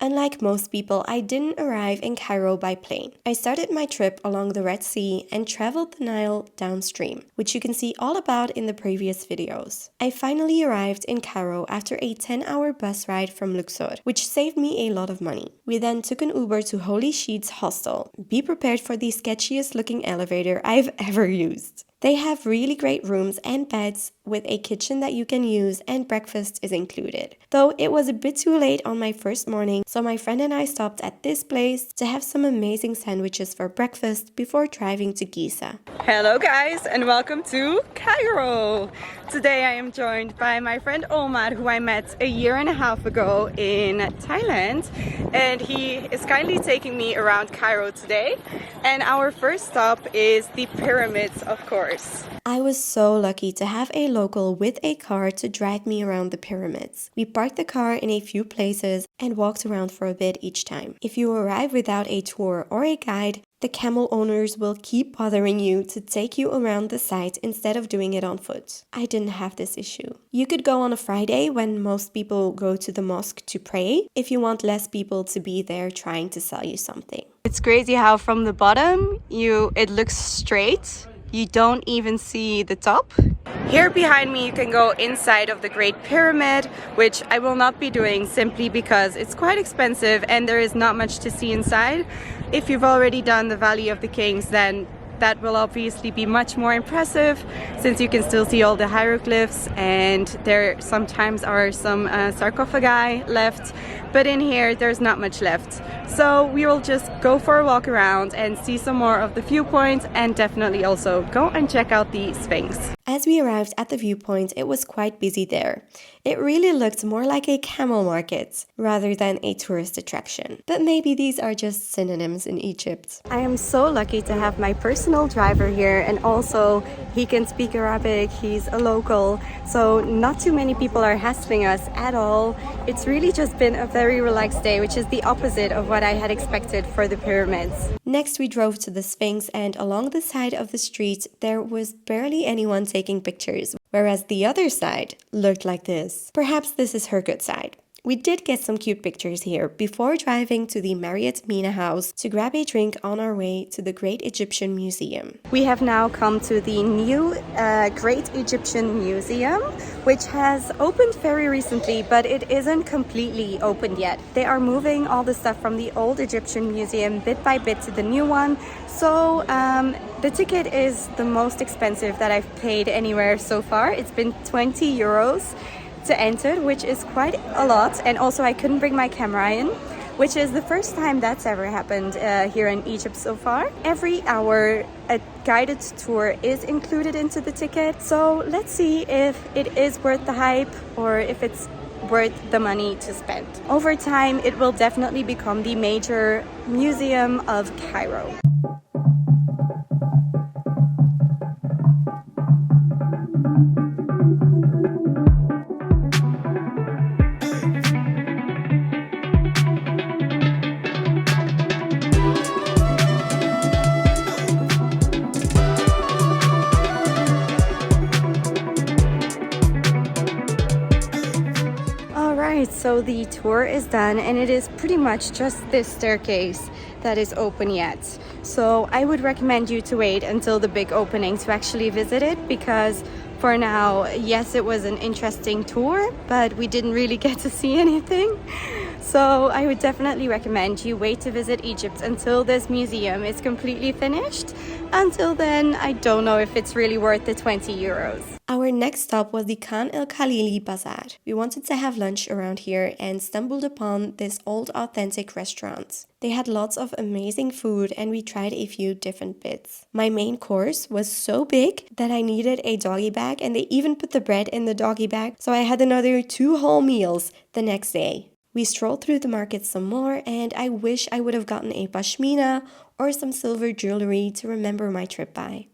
Unlike most people, I didn't arrive in Cairo by plane. I started my trip along the Red Sea and traveled the Nile downstream, which you can see all about in the previous videos. I finally arrived in Cairo after a 10-hour bus ride from Luxor, which saved me a lot of money. We then took an Uber to Holy Sheets Hostel. Be prepared for the sketchiest looking elevator I've ever used. They have really great rooms and beds with a kitchen that you can use, and breakfast is included. Though it was a bit too late on my first morning, so my friend and I stopped at this place to have some amazing sandwiches for breakfast before driving to Giza. Hello guys, and welcome to Cairo! Today I am joined by my friend Omar, who I met a year and a half ago in Thailand, and he is kindly taking me around Cairo today. And our first stop is the pyramids, of course. I was so lucky to have a local with a car to drag me around the pyramids. We parked the car in a few places and walked around for a bit each time. If you arrive without a tour or a guide, the camel owners will keep bothering you to take you around the site instead of doing it on foot. I didn't have this issue. You could go on a Friday when most people go to the mosque to pray, if you want less people to be there trying to sell you something. It's crazy how from the bottom it looks straight. You don't even see the top. Here behind me you can go inside of the Great Pyramid, which I will not be doing simply because it's quite expensive and there is not much to see inside. If you've already done the Valley of the Kings, then that will obviously be much more impressive, since you can still see all the hieroglyphs and there sometimes are some sarcophagi left, but in here there's not much left. So we will just go for a walk around and see some more of the viewpoints, and definitely also go and check out the Sphinx. As we arrived at the viewpoint, it was quite busy there. It really looked more like a camel market rather than a tourist attraction. But maybe these are just synonyms in Egypt. I am so lucky to have my personal driver here, and also he can speak Arabic, he's a local, so not too many people are hassling us at all. It's really just been a very relaxed day, which is the opposite of what I had expected for the pyramids. Next we drove to the Sphinx, and along the side of the street there was barely anyone taking pictures, whereas the other side looked like this. Perhaps this is her good side. We did get some cute pictures here before driving to the Marriott Mina House to grab a drink on our way to the Great Egyptian Museum. We have now come to the new Great Egyptian Museum, which has opened very recently, but it isn't completely opened yet. They are moving all the stuff from the old Egyptian museum bit by bit to the new one. So the ticket is the most expensive that I've paid anywhere so far. It's been 20 euros to enter, which is quite a lot, and also I couldn't bring my camera in, which is the first time that's ever happened here in Egypt so far. Every hour a guided tour is included into the ticket, so let's see if it is worth the hype or if it's worth the money to spend. Over time it will definitely become the major museum of Cairo. So the tour is done, and it is pretty much just this staircase that is open yet. So I would recommend you to wait until the big opening to actually visit it, because for now, yes, it was an interesting tour, but we didn't really get to see anything. So I would definitely recommend you wait to visit Egypt until this museum is completely finished. Until then, I don't know if it's really worth the 20 euros. Our next stop was the Khan el Khalili Bazaar. We wanted to have lunch around here and stumbled upon this old authentic restaurant. They had lots of amazing food and we tried a few different bits. My main course was so big that I needed a doggy bag, and they even put the bread in the doggy bag, so I had another 2 whole meals the next day. We strolled through the market some more, and I wish I would have gotten a pashmina or some silver jewelry to remember my trip by.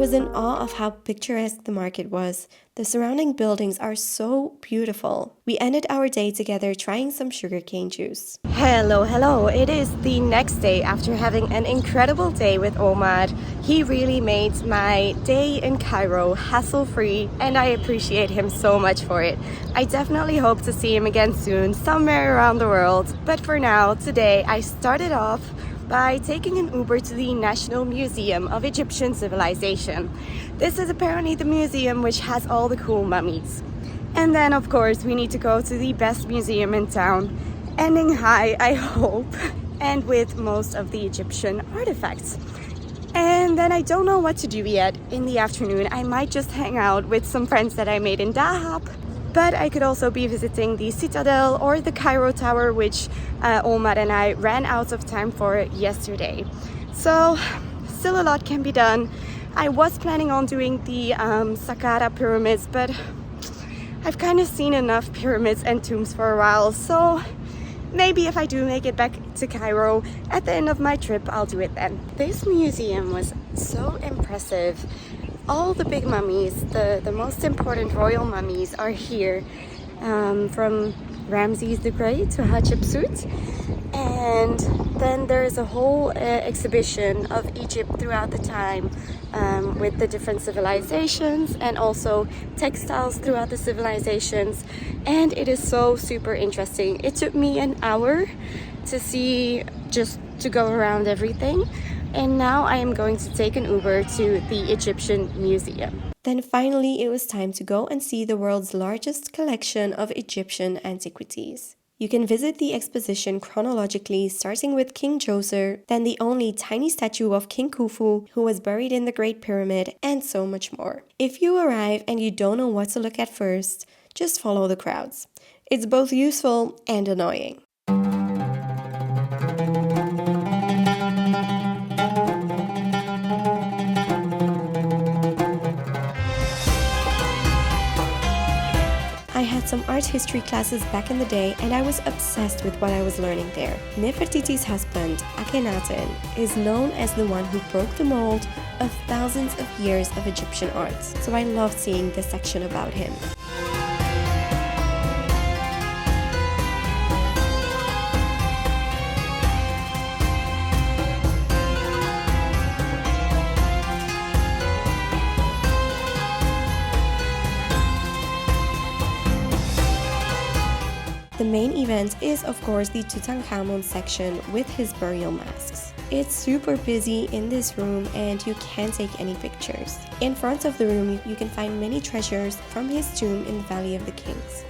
was in awe of how picturesque the market was. The surrounding buildings are so beautiful. We ended our day together trying some sugarcane juice. Hello. It is the next day after having an incredible day with Omar. He really made my day in Cairo hassle-free, and I appreciate him so much for it. I definitely hope to see him again soon, somewhere around the world. But for now, today I started off by taking an Uber to the National Museum of Egyptian Civilization. This is apparently the museum which has all the cool mummies. And then, of course, we need to go to the best museum in town, ending high, I hope, and with most of the Egyptian artifacts. And then I don't know what to do yet in the afternoon. I might just hang out with some friends that I made in Dahab. But I could also be visiting the Citadel or the Cairo Tower, which Omar and I ran out of time for yesterday. So still a lot can be done. I was planning on doing the Saqqara pyramids, but I've kind of seen enough pyramids and tombs for a while. So maybe if I do make it back to Cairo at the end of my trip, I'll do it then. This museum was so impressive. All the big mummies, the most important royal mummies are here, from Ramses the Great to Hatshepsut. And then there is a whole exhibition of Egypt throughout the time, with the different civilizations and also textiles throughout the civilizations. And it is so super interesting. It took me an hour to see, just to go around everything. And now I am going to take an Uber to the Egyptian Museum. Then finally, it was time to go and see the world's largest collection of Egyptian antiquities. You can visit the exposition chronologically, starting with King Djoser, then the only tiny statue of King Khufu, who was buried in the Great Pyramid, and so much more. If you arrive and you don't know what to look at first, just follow the crowds. It's both useful and annoying. I had some art history classes back in the day and I was obsessed with what I was learning there. Nefertiti's husband, Akhenaten, is known as the one who broke the mold of thousands of years of Egyptian art, so I loved seeing this section about him. The main event is, of course, the Tutankhamun section with his burial masks. It's super busy in this room and you can't take any pictures. In front of the room, you can find many treasures from his tomb in the Valley of the Kings.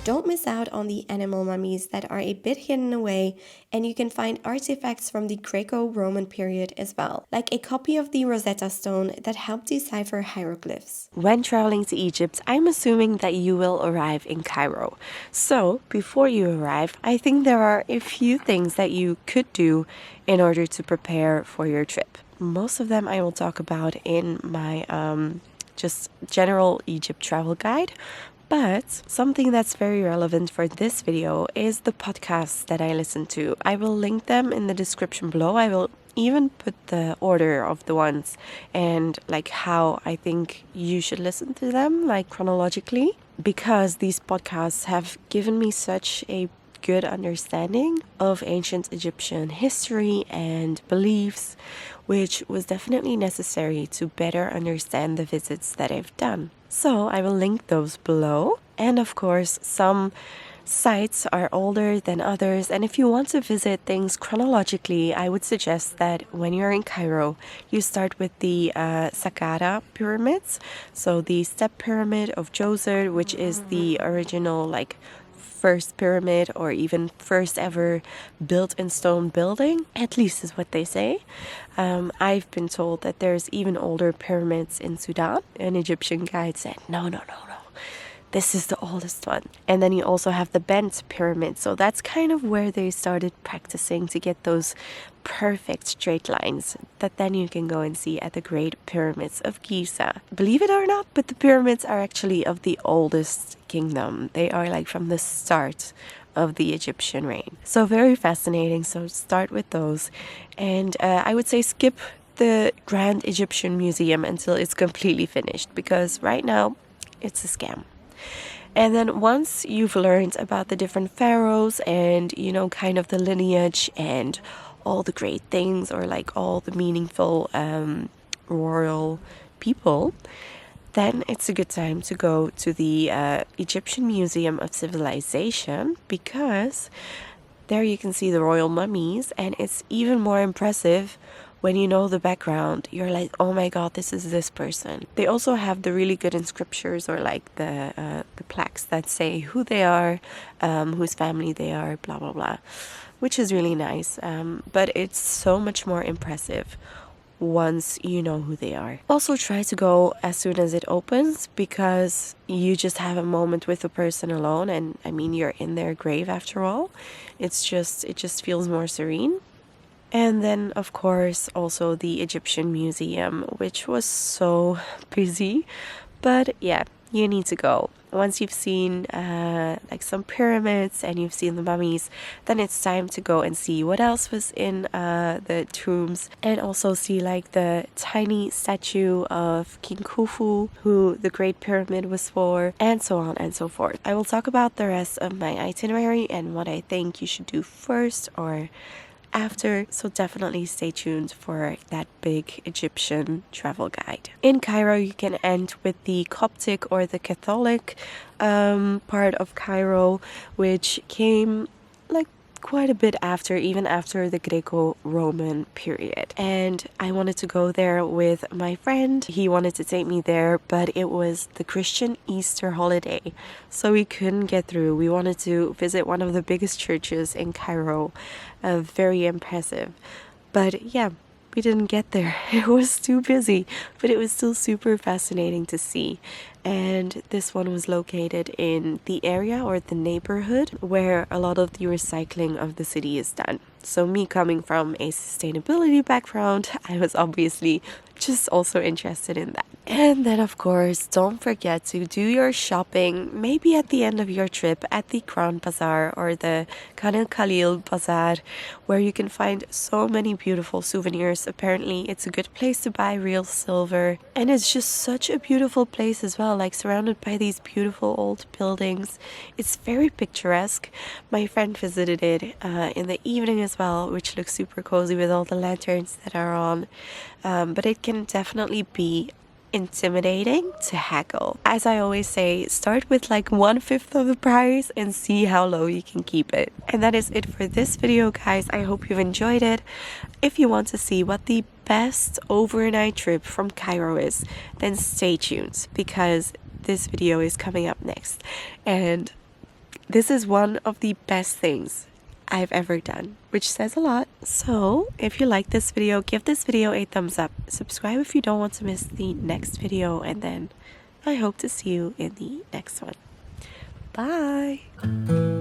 Don't miss out on the animal mummies that are a bit hidden away, and you can find artifacts from the Greco-Roman period as well, like a copy of the Rosetta Stone that helped decipher hieroglyphs. When traveling to Egypt, I'm assuming that you will arrive in Cairo. So, before you arrive, I think there are a few things that you could do in order to prepare for your trip. Most of them I will talk about in my just general Egypt travel guide. But something that's very relevant for this video is the podcasts that I listen to. I will link them in the description below. I will even put the order of the ones and like how I think you should listen to them, like chronologically, because these podcasts have given me such a good understanding of ancient Egyptian history and beliefs, which was definitely necessary to better understand the visits that I've done. So I will link those below. And of course, some sites are older than others. And if you want to visit things chronologically, I would suggest that when you're in Cairo, you start with the Saqqara pyramids. So the step pyramid of Djoser, which is the original first pyramid or even first ever built in stone building, at least is what they say. I've been told that there's even older pyramids in Sudan. An Egyptian guide said, no. this is the oldest one. And then you also have the bent pyramid. So that's kind of where they started practicing to get those perfect straight lines that then you can go and see at the Great Pyramids of Giza. Believe it or not, but the pyramids are actually of the oldest kingdom. They are like from the start of the Egyptian reign. So very fascinating. So start with those. And I would say skip the Grand Egyptian Museum until it's completely finished, because right now it's a scam. And then once you've learned about the different pharaohs and, you know, kind of the lineage and all the great things, or like all the meaningful royal people, then it's a good time to go to the Egyptian Museum of Civilization, because there you can see the royal mummies, and it's even more impressive when you know the background. You're like, oh my god, this is this person. They also have the really good inscriptions, or like the plaques that say who they are, whose family they are, blah blah blah, which is really nice. But it's so much more impressive once you know who they are. Also try to go as soon as it opens, because you just have a moment with the person alone, and I mean, you're in their grave after all. It just feels more serene. And then of course also the Egyptian Museum, which was so busy, but yeah, you need to go. Once you've seen like some pyramids and you've seen the mummies, then it's time to go and see what else was in the tombs, and also see like the tiny statue of King Khufu, who the Great Pyramid was for, and so on and so forth. I will talk about the rest of my itinerary and what I think you should do first or after, so definitely stay tuned for that big Egyptian travel guide. In Cairo, you can end with the Coptic or the Catholic part of Cairo, which came like quite a bit after, even after the Greco-Roman period. And I wanted to go there with my friend. He wanted to take me there, but it was the Christian Easter holiday, so we couldn't get through. We wanted to visit one of the biggest churches in Cairo. Very impressive. But yeah, we didn't get there. It was too busy, but it was still super fascinating to see. And this one was located in the area or the neighborhood where a lot of the recycling of the city is done. So me coming from a sustainability background, I was obviously just also interested in that. And then of course, don't forget to do your shopping maybe at the end of your trip at the Crown Bazaar or the Khalili Bazaar, where you can find so many beautiful souvenirs. Apparently it's a good place to buy real silver, and it's just such a beautiful place as well, like surrounded by these beautiful old buildings. It's very picturesque. My friend visited it in the evening as well, which looks super cozy with all the lanterns that are on, but it can definitely be intimidating to haggle. As I always say, start with like 1/5 of the price and see how low you can keep it. And that is it for this video, guys. I hope you've enjoyed it. If you want to see what the best overnight trip from Cairo is, then stay tuned, because this video is coming up next, and this is one of the best things I've ever done, which says a lot. So if you like this video, give this video a thumbs up, subscribe if you don't want to miss the next video, and then I hope to see you in the next one. Bye.